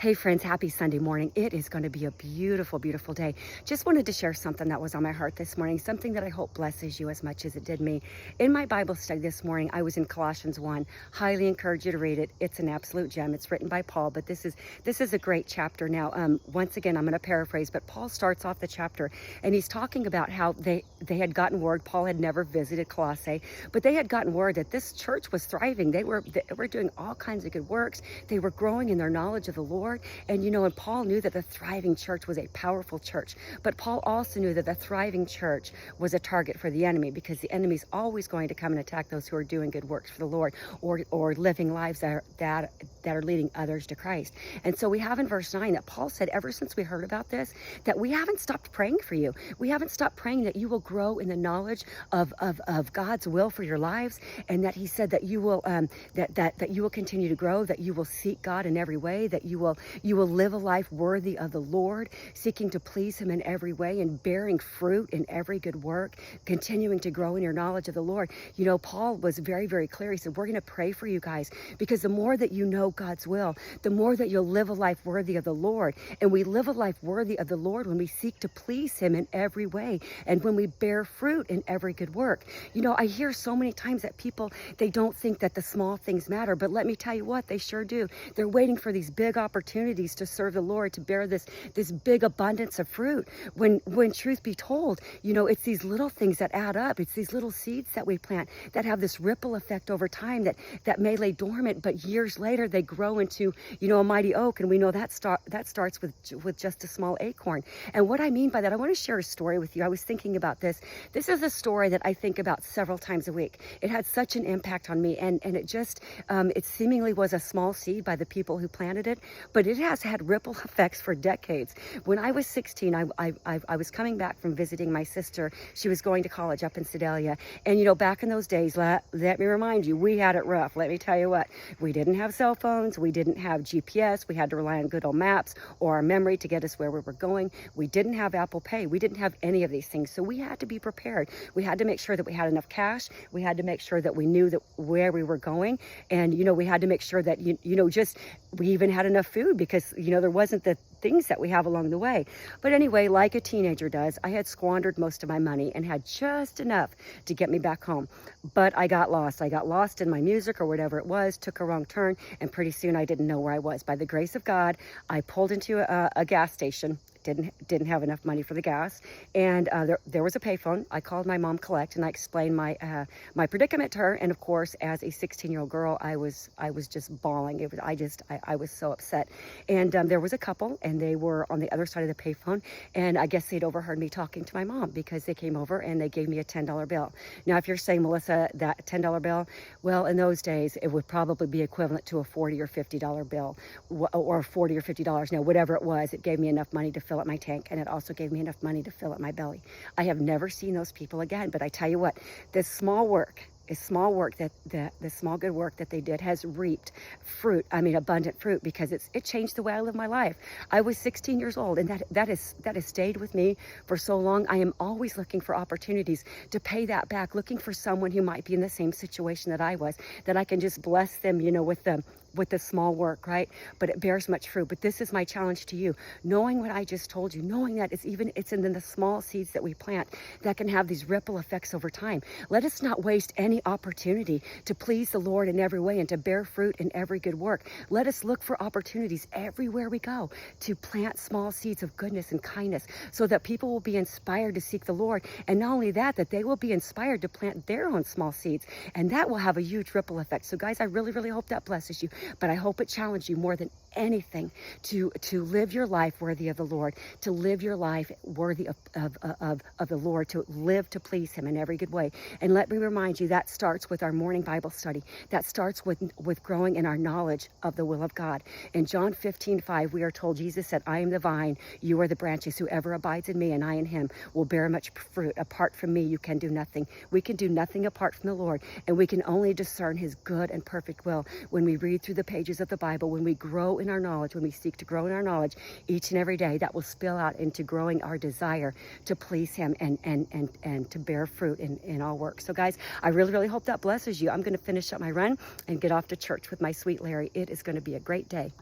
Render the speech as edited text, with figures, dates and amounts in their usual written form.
Hey friends, happy Sunday morning. It is going to be a beautiful, beautiful day. Just wanted to share something that was on my heart this morning, something that I hope blesses you as much as it did me. In my Bible study this morning, I was in Colossians 1. Highly encourage you to read it. It's an absolute gem. It's written by Paul, but this is a great chapter. Now, once again, I'm going to paraphrase, but Paul starts off the chapter and he's talking about how they had gotten word. Paul had never visited Colossae, but they had gotten word that this church was thriving. They were doing all kinds of good works. They were growing in their knowledge of the Lord. And Paul knew that the thriving church was a powerful church, but Paul also knew that the thriving church was a target for the enemy, because the enemy's always going to come and attack those who are doing good works for the Lord, or living lives that are leading others to Christ. And so we have in verse 9 that Paul said, ever since we heard about this, that we haven't stopped praying for you. We haven't stopped praying that you will grow in the knowledge of God's will for your lives, and that he said that you will that you will continue to grow, that you will seek God in every way, that you will live a life worthy of the Lord, seeking to please him in every way and bearing fruit in every good work, continuing to grow in your knowledge of the Lord. Paul was very, very clear. He said, we're going to pray for you guys, because the more that you know God's will, the more that you'll live a life worthy of the Lord. And we live a life worthy of the Lord when we seek to please him in every way, and when we bear fruit in every good work. I hear so many times that people, they don't think that the small things matter, but let me tell you what, they sure do. They're waiting for these big opportunities to serve the Lord, to bear this big abundance of fruit. When truth be told, it's these little things that add up. It's these little seeds that we plant that have this ripple effect over time that may lay dormant, but years later they grow into, a mighty oak. And we know that starts with just a small acorn. And what I mean by that, I want to share a story with you. I was thinking about this. This is a story that I think about several times a week. It had such an impact on me, and it just, it seemingly was a small seed by the people who planted it, but it has had ripple effects for decades. When I was 16, I was coming back from visiting my sister. She was going to college up in Sedalia. And, back in those days, let me remind you, we had it rough. Let me tell you what, we didn't have cell phones. We didn't have GPS. We had to rely on good old maps or our memory to get us where we were going. We didn't have Apple Pay. We didn't have any of these things. So we had to be prepared. We had to make sure that we had enough cash. We had to make sure that we knew that where we were going. And, we had to make sure that, we even had enough food, because, there wasn't the things that we have along the way. But anyway, like a teenager does, I had squandered most of my money and had just enough to get me back home. But I got lost. I got lost in my music or whatever it was, took a wrong turn, and pretty soon I didn't know where I was. By the grace of God, I pulled into a gas station. Didn't have enough money for the gas, and there was a payphone. I called my mom Collect, and I explained my predicament to her. And of course, as a 16-year-old girl, I was just bawling. I was so upset. And there was a couple, and they were on the other side of the payphone, and I guess they'd overheard me talking to my mom, because they came over and they gave me a $10 bill. Now, if you're saying, Melissa, that $10 bill, well, in those days it would probably be equivalent to a $40 or $50 bill, or $40 or $50. Now, whatever it was, it gave me enough money to fill up my tank, and it also gave me enough money to fill up my belly. I have never seen those people again, but I tell you what, this small good work that they did has reaped fruit. I mean, abundant fruit, because it changed the way I live my life. I was 16 years old, and that has stayed with me for so long. I am always looking for opportunities to pay that back, looking for someone who might be in the same situation that I was, that I can just bless them, with the small work, right? But it bears much fruit. But this is my challenge to you, knowing what I just told you, knowing that it's in the small seeds that we plant that can have these ripple effects over time. Let us not waste any opportunity to please the Lord in every way and to bear fruit in every good work. Let us look for opportunities everywhere we go to plant small seeds of goodness and kindness, so that people will be inspired to seek the Lord. And not only that they will be inspired to plant their own small seeds, and that will have a huge ripple effect. So guys, I really, really hope that blesses you. But I hope it challenged you more than anything to live your life worthy of the Lord, to live your life worthy of the Lord, to live to please him in every good way. And let me remind you, that starts with our morning Bible study. That starts with growing in our knowledge of the will of God. In John 15:5, we are told, Jesus said, I am the vine, you are the branches. Whoever abides in me and I in him will bear much fruit. Apart from me, you can do nothing. We can do nothing apart from the Lord, and we can only discern his good and perfect will when we read through the pages of the Bible, when we grow in our knowledge, when we seek to grow in our knowledge each and every day. That will spill out into growing our desire to please him and to bear fruit in all work. So guys, I really, really hope that blesses you. I'm going to finish up my run and get off to church with my sweet Larry. It is going to be a great day.